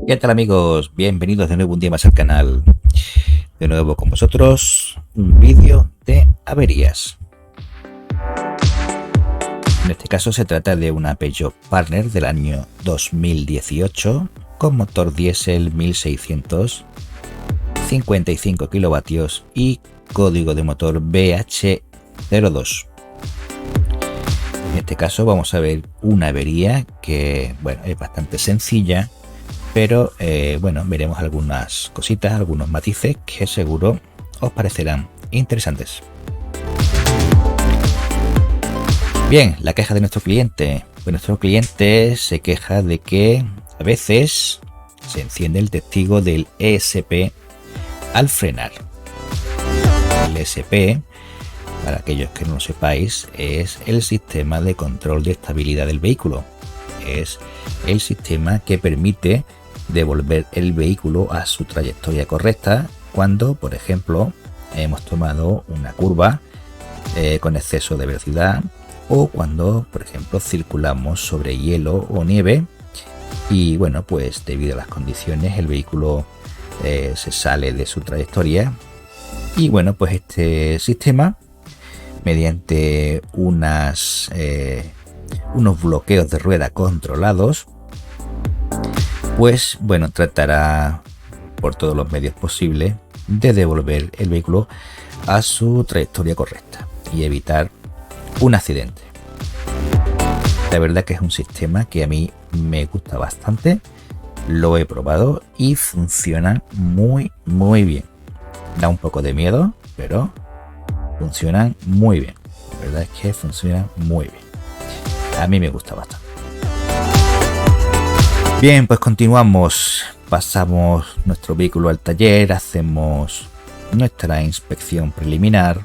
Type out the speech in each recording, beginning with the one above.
¿Qué tal amigos? Bienvenidos de nuevo un día más al canal. De nuevo con vosotros un vídeo de averías. En este caso se trata de una Peugeot Partner del año 2018 con motor diésel 1600, 55 kilovatios y código de motor BH02. En este caso vamos a ver una avería que, bueno, es bastante sencilla, pero bueno, veremos algunas cositas, algunos matices que seguro os parecerán interesantes. Bien, la queja de nuestro cliente. Pues nuestro cliente se queja de que a veces se enciende el testigo del ESP al frenar. El ESP, para aquellos que no lo sepáis, es el sistema de control de estabilidad del vehículo. Es el sistema que permite devolver el vehículo a su trayectoria correcta cuando, por ejemplo, hemos tomado una curva con exceso de velocidad, o cuando, por ejemplo, circulamos sobre hielo o nieve y, bueno, pues debido a las condiciones el vehículo se sale de su trayectoria. Y bueno, pues este sistema, mediante unos bloqueos de rueda controlados, pues bueno, tratará por todos los medios posibles de devolver el vehículo a su trayectoria correcta y evitar un accidente. La verdad que es un sistema que a mí me gusta bastante, lo he probado y funciona muy bien. Da un poco de miedo, pero funcionan muy bien. La verdad es que funcionan muy bien. A mí me gusta bastante. Bien, pues continuamos. Pasamos nuestro vehículo al taller, hacemos nuestra inspección preliminar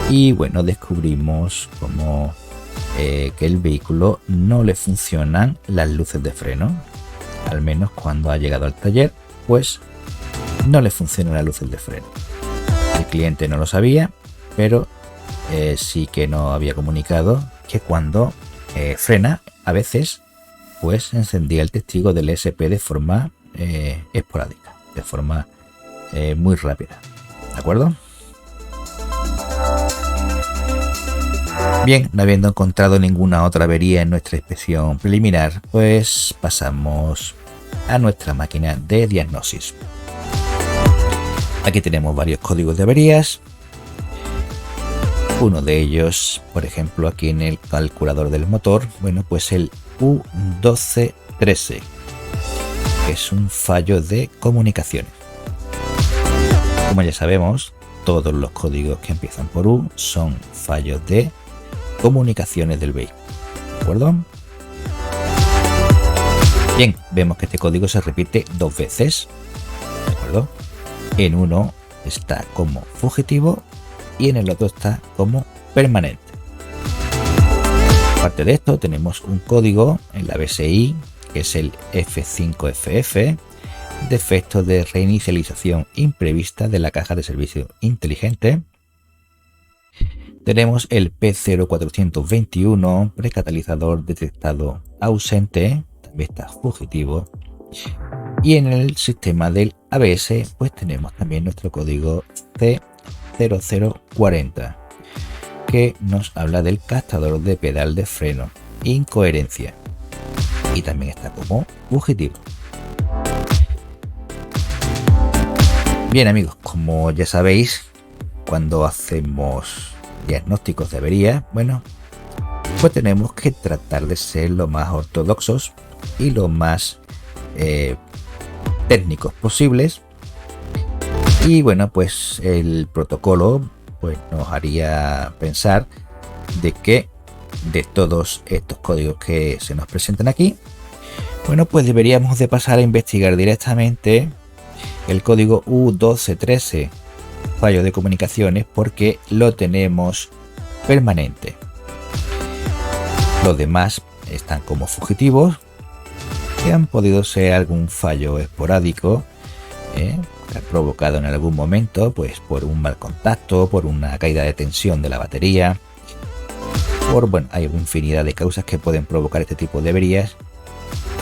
y bueno, descubrimos como que el vehículo no le funcionan las luces de freno. Al menos cuando ha llegado al taller, pues no le funcionan las luces de freno. El cliente no lo sabía, pero sí que nos había comunicado que cuando frena, a veces pues encendía el testigo del ESP de forma esporádica, de forma muy rápida. ¿De acuerdo? Bien, no habiendo encontrado ninguna otra avería en nuestra inspección preliminar, pues pasamos a nuestra máquina de diagnosis. Aquí tenemos varios códigos de averías. Uno de ellos, por ejemplo, aquí en el calculador del motor, bueno, pues el U1213, que es un fallo de comunicaciones. Como ya sabemos, todos los códigos que empiezan por U son fallos de comunicaciones del vehículo. ¿De acuerdo? Bien, vemos que este código se repite dos veces. ¿De acuerdo? En uno está como fugitivo y en el otro está como permanente. Aparte de esto, tenemos un código en la BSI, que es el F5FF, defecto de reinicialización imprevista de la caja de servicio inteligente. Tenemos el P0421, precatalizador detectado ausente, también está fugitivo. Y en el sistema del ABS, pues tenemos también nuestro código C0040, que nos habla del captador de pedal de freno, incoherencia, y también está como fugitivo. Bien amigos, como ya sabéis, cuando hacemos diagnósticos de averías, bueno, pues tenemos que tratar de ser lo más ortodoxos y lo más técnicos posibles. Y bueno, pues el protocolo pues nos haría pensar de que de todos estos códigos que se nos presentan aquí, bueno, pues deberíamos de pasar a investigar directamente el código U1213, fallo de comunicaciones, porque lo tenemos permanente. Los demás están como fugitivos, que han podido ser algún fallo esporádico que ha provocado en algún momento, pues por un mal contacto, por una caída de tensión de la batería, por, bueno, hay infinidad de causas que pueden provocar este tipo de averías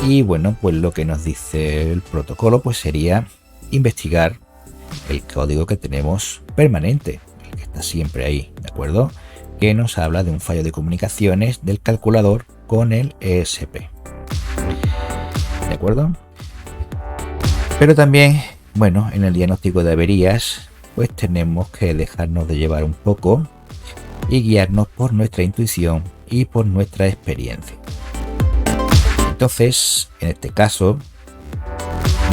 Y bueno, pues lo que nos dice el protocolo pues sería investigar el código que tenemos permanente, el que está siempre ahí, ¿de acuerdo? Que nos habla de un fallo de comunicaciones del calculador con el ESP. ¿De acuerdo? Pero también, bueno, en el diagnóstico de averías, pues tenemos que dejarnos de llevar un poco y guiarnos por nuestra intuición y por nuestra experiencia. Entonces, en este caso,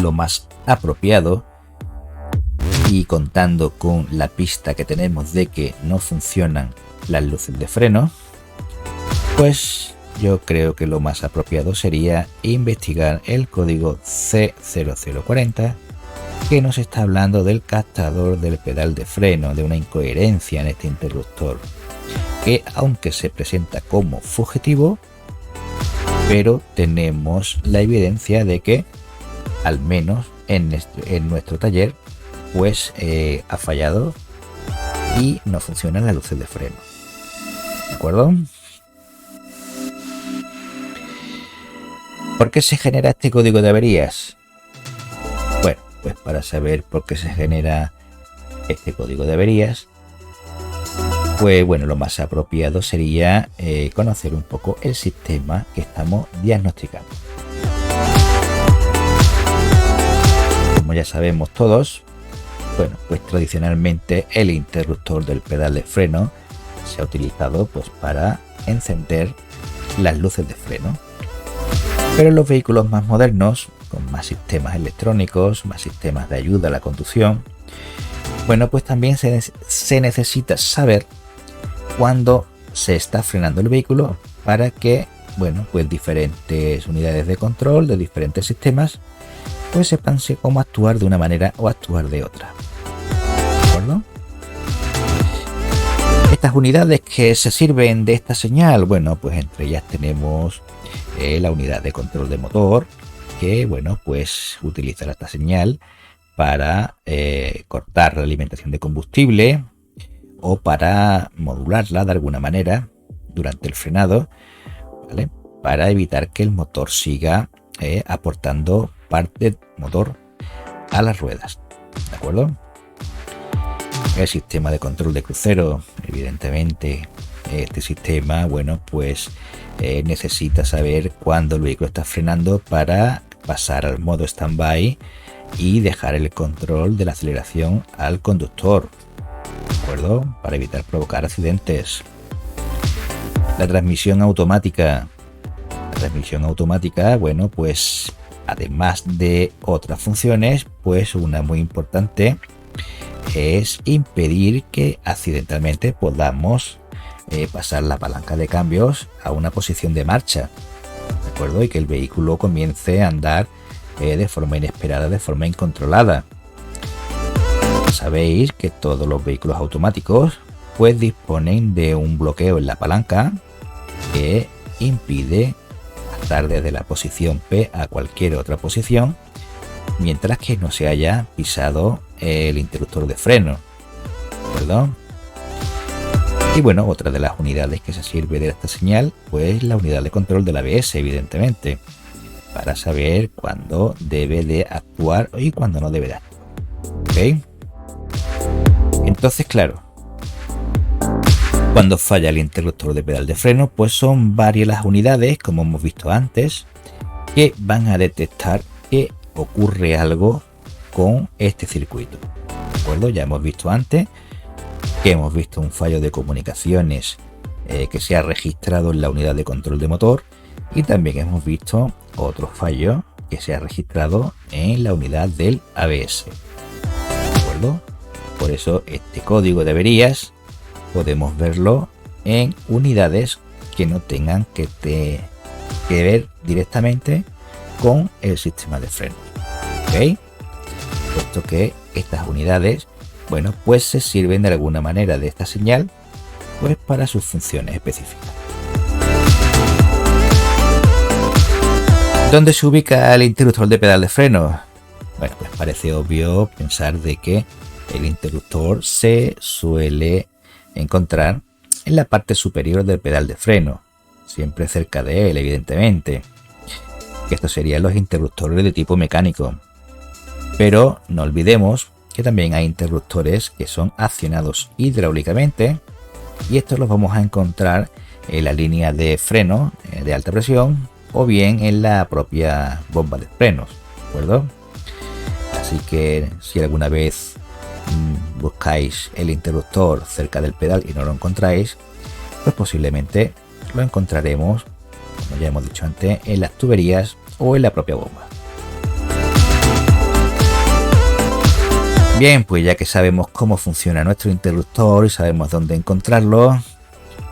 lo más apropiado, y contando con la pista que tenemos de que no funcionan las luces de freno, pues yo creo que lo más apropiado sería investigar el código C0040, que nos está hablando del captador del pedal de freno, de una incoherencia en este interruptor, que aunque se presenta como fugitivo, pero tenemos la evidencia de que al menos en nuestro taller pues ha fallado y no funcionan las luces de freno. ¿De acuerdo? ¿Por qué se genera este código de averías? Bueno, pues para saber por qué se genera este código de averías, pues bueno, lo más apropiado sería conocer un poco el sistema que estamos diagnosticando. Como ya sabemos todos, bueno, pues tradicionalmente el interruptor del pedal de freno se ha utilizado pues para encender las luces de freno. Pero en los vehículos más modernos, con más sistemas electrónicos, más sistemas de ayuda a la conducción, bueno, pues también se necesita saber cuándo se está frenando el vehículo para que, bueno, pues diferentes unidades de control de diferentes sistemas pues sepan cómo actuar de una manera o actuar de otra. ¿De acuerdo? Estas unidades que se sirven de esta señal, bueno, pues entre ellas tenemos la unidad de control de motor, que bueno, pues utilizará esta señal para cortar la alimentación de combustible o para modularla de alguna manera durante el frenado, ¿vale? Para evitar que el motor siga aportando parte del motor a las ruedas. ¿De acuerdo? El sistema de control de crucero, evidentemente, este sistema, bueno, pues necesita saber cuándo el vehículo está frenando para pasar al modo stand-by y dejar el control de la aceleración al conductor, ¿de acuerdo? Para evitar provocar accidentes. La transmisión automática. Bueno, pues además de otras funciones, pues una muy importante es impedir que accidentalmente podamos pasar la palanca de cambios a una posición de marcha, ¿de acuerdo? Y que el vehículo comience a andar de forma inesperada, de forma incontrolada. Sabéis que todos los vehículos automáticos pues disponen de un bloqueo en la palanca que impide pasar desde la posición P a cualquier otra posición mientras que no se haya pisado el interruptor de freno, ¿de acuerdo? Y bueno, otra de las unidades que se sirve de esta señal pues la unidad de control del ABS, evidentemente, para saber cuándo debe de actuar y cuándo no debe de actuar. ¿Ok? Entonces, claro, cuando falla el interruptor de pedal de freno, pues son varias las unidades, como hemos visto antes, que van a detectar que ocurre algo con este circuito. ¿De acuerdo? Ya hemos visto antes que hemos visto un fallo de comunicaciones que se ha registrado en la unidad de control de motor, y también hemos visto otro fallo que se ha registrado en la unidad del ABS. ¿De acuerdo? Por eso este código de averías podemos verlo en unidades que no tengan que ver directamente con el sistema de freno. ¿Ok? Puesto que estas unidades, bueno, pues se sirven de alguna manera de esta señal pues para sus funciones específicas. ¿Dónde se ubica el interruptor de pedal de freno? Bueno, pues parece obvio pensar de que el interruptor se suele encontrar en la parte superior del pedal de freno, siempre cerca de él, evidentemente. que estos serían los interruptores de tipo mecánico. Pero no olvidemos que también hay interruptores que son accionados hidráulicamente, y estos los vamos a encontrar en la línea de freno de alta presión o bien en la propia bomba de frenos, ¿de acuerdo? Así que si alguna vez buscáis el interruptor cerca del pedal y no lo encontráis, pues posiblemente lo encontraremos, como ya hemos dicho antes, en las tuberías o en la propia bomba. Bien, pues ya que sabemos cómo funciona nuestro interruptor y sabemos dónde encontrarlo,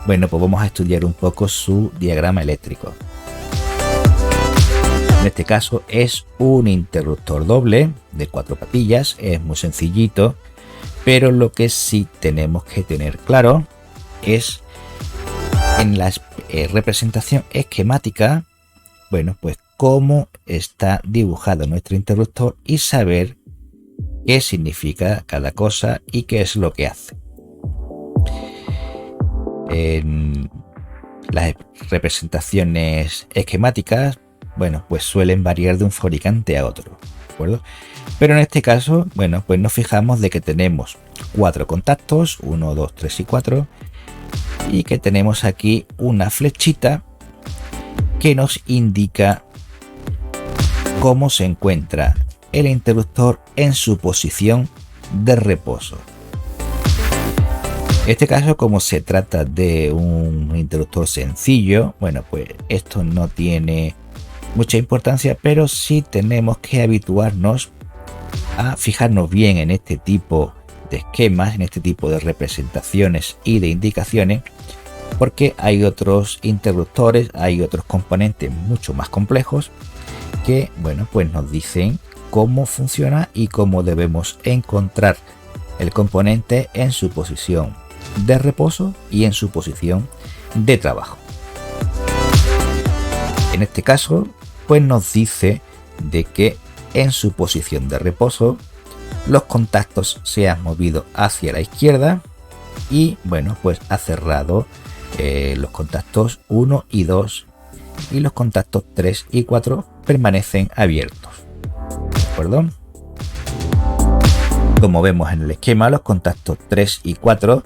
bueno, pues vamos a estudiar un poco su diagrama eléctrico. En este caso es un interruptor doble de 4 patillas, es muy sencillito, pero lo que sí tenemos que tener claro es en la representación esquemática, bueno, pues cómo está dibujado nuestro interruptor y saber qué significa cada cosa y qué es lo que hace. En las representaciones esquemáticas, bueno, pues suelen variar de un fabricante a otro, ¿de acuerdo? Pero en este caso, bueno, pues nos fijamos de que tenemos 4 contactos, 1, 2, 3 y 4, y que tenemos aquí una flechita que nos indica cómo se encuentra el interruptor en su posición de reposo. En este caso, como se trata de un interruptor sencillo, bueno, pues esto no tiene mucha importancia, pero sí tenemos que habituarnos a fijarnos bien en este tipo de esquemas, en este tipo de representaciones y de indicaciones, porque hay otros interruptores, hay otros componentes mucho más complejos que, bueno, pues nos dicen cómo funciona y cómo debemos encontrar el componente en su posición de reposo y en su posición de trabajo. En este caso, pues nos dice de que en su posición de reposo los contactos se han movido hacia la izquierda y, bueno, pues ha cerrado los contactos 1 y 2, y los contactos 3 y 4 permanecen abiertos, ¿de acuerdo? Como vemos en el esquema, los contactos 3 y 4,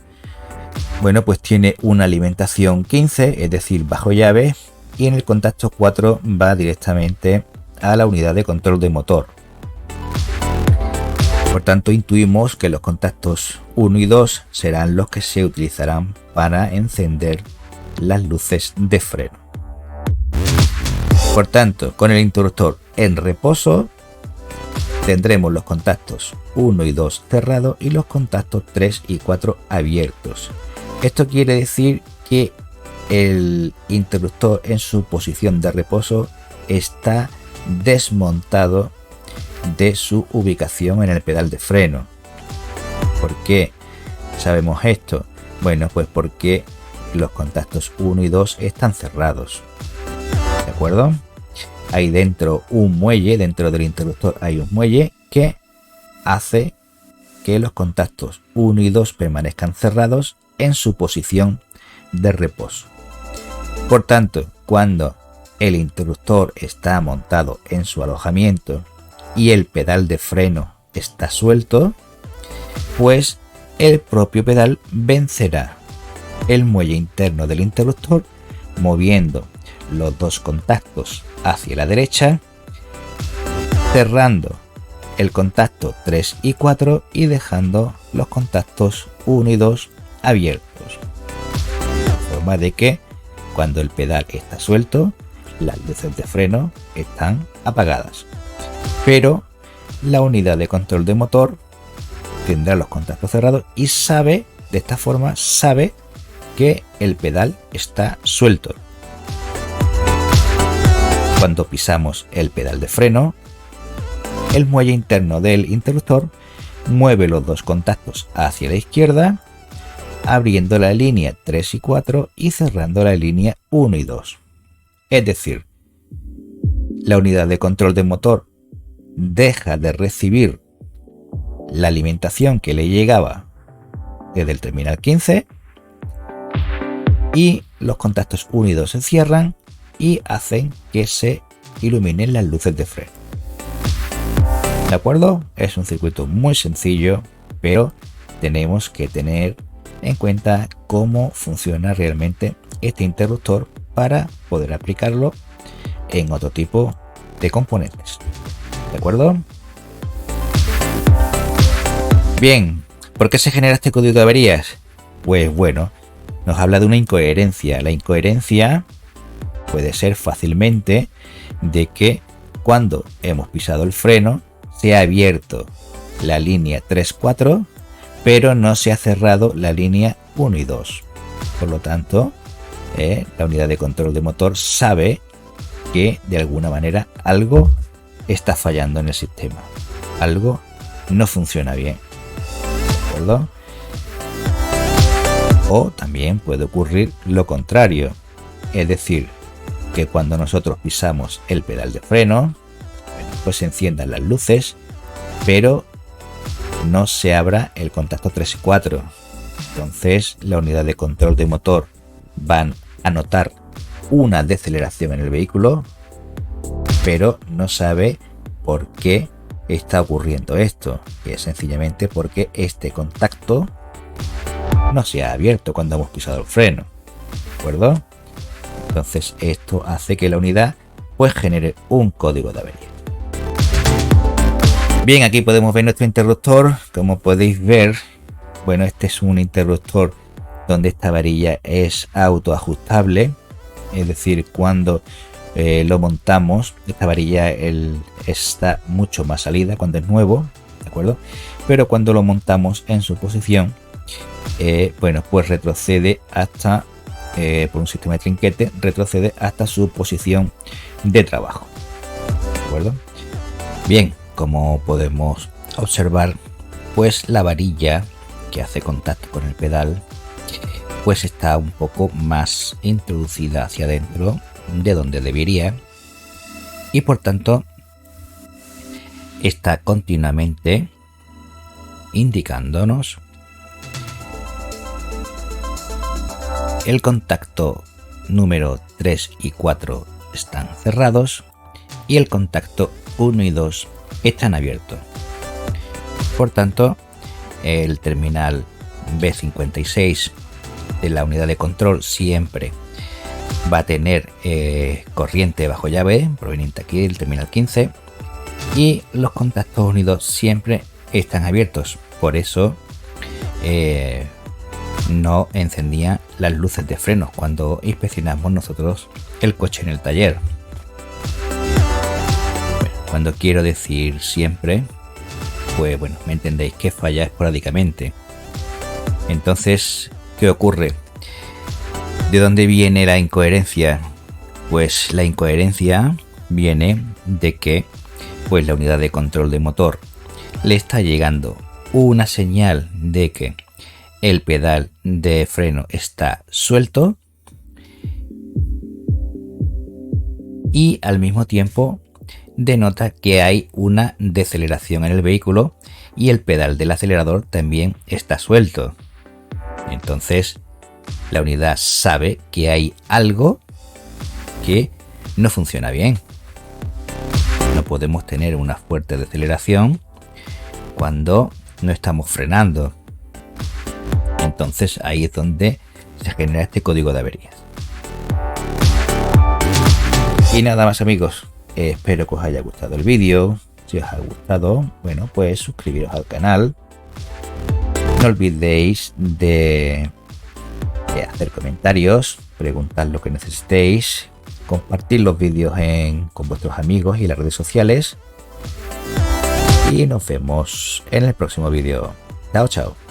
bueno, pues tiene una alimentación 15, es decir, bajo llave, y en el contacto 4 va directamente a la unidad de control de motor. Por tanto, intuimos que los contactos 1 y 2 serán los que se utilizarán para encender las luces de freno. Por tanto, con el interruptor en reposo tendremos los contactos 1 y 2 cerrados y los contactos 3 y 4 abiertos. Esto quiere decir que el interruptor en su posición de reposo está desmontado de su ubicación en el pedal de freno. ¿Por qué sabemos esto? Bueno, pues porque los contactos 1 y 2 están cerrados, ¿de acuerdo? Hay dentro un muelle, dentro del interruptor hay un muelle que hace que los contactos 1 y 2 permanezcan cerrados en su posición de reposo. Por tanto, cuando el interruptor está montado en su alojamiento y el pedal de freno está suelto, pues el propio pedal vencerá el muelle interno del interruptor, moviendo los dos contactos hacia la derecha, cerrando el contacto 3 y 4 y dejando los contactos 1 y 2 abiertos, de forma de que cuando el pedal está suelto, las luces de freno están apagadas, pero la unidad de control de motor tendrá los contactos cerrados y sabe, de esta forma, sabe que el pedal está suelto. Cuando pisamos el pedal de freno, el muelle interno del interruptor mueve los dos contactos hacia la izquierda, abriendo la línea 3 y 4 y cerrando la línea 1 y 2. Es decir, la unidad de control de motor deja de recibir la alimentación que le llegaba desde el terminal 15 y los contactos 1 y 2 se cierran y hacen que se iluminen las luces de freno. ¿De acuerdo? Es un circuito muy sencillo, pero tenemos que tener en cuenta cómo funciona realmente este interruptor para poder aplicarlo en otro tipo de componentes. ¿De acuerdo? Bien, ¿por qué se genera este código de averías? Pues bueno, nos habla de una incoherencia. La incoherencia puede ser fácilmente de que cuando hemos pisado el freno se ha abierto la línea 3-4, pero no se ha cerrado la línea 1 y 2. Por lo tanto, la unidad de control de motor sabe que de alguna manera algo está fallando en el sistema. Algo no funciona bien. ¿De acuerdo? O también puede ocurrir lo contrario. Es decir, que cuando nosotros pisamos el pedal de freno, pues se enciendan las luces, pero no se abra el contacto 3 y 4. Entonces la unidad de control de motor van a notar una deceleración en el vehículo, pero no sabe por qué está ocurriendo esto. Y es sencillamente porque este contacto no se ha abierto cuando hemos pisado el freno. ¿De acuerdo? Entonces esto hace que la unidad pues genere un código de avería. Bien, aquí podemos ver nuestro interruptor. Como podéis ver, bueno, este es un interruptor donde esta varilla es autoajustable. Es decir, cuando lo montamos, esta varilla está mucho más salida cuando es nuevo, ¿de acuerdo? Pero cuando lo montamos en su posición, bueno, pues retrocede hasta, por un sistema de trinquete, retrocede hasta su posición de trabajo, ¿de acuerdo? Bien, como podemos observar, pues la varilla que hace contacto con el pedal pues está un poco más introducida hacia adentro de donde debería, y por tanto está continuamente indicándonos el contacto número 3 y 4 están cerrados y el contacto 1 y 2 están abiertos. Por tanto, el terminal B56 de la unidad de control siempre va a tener corriente bajo llave proveniente aquí del terminal 15, y los contactos unidos siempre están abiertos. Por eso no encendía las luces de frenos cuando inspeccionamos nosotros el coche en el taller. Bueno, cuando quiero decir siempre, pues bueno, me entendéis que falla esporádicamente. Entonces, ¿qué ocurre? ¿De dónde viene la incoherencia? Pues la incoherencia viene de que pues la unidad de control de motor le está llegando una señal de que el pedal de freno está suelto, y al mismo tiempo denota que hay una deceleración en el vehículo y el pedal del acelerador también está suelto. Entonces la unidad sabe que hay algo que no funciona bien. No podemos tener una fuerte deceleración cuando no estamos frenando. Entonces ahí es donde se genera este código de averías. Y nada más, amigos, espero que os haya gustado el vídeo. Si os ha gustado, bueno, pues suscribiros al canal. No olvidéis de hacer comentarios, preguntar lo que necesitéis, compartir los vídeos con vuestros amigos y las redes sociales. Y nos vemos en el próximo vídeo. Chao, chao.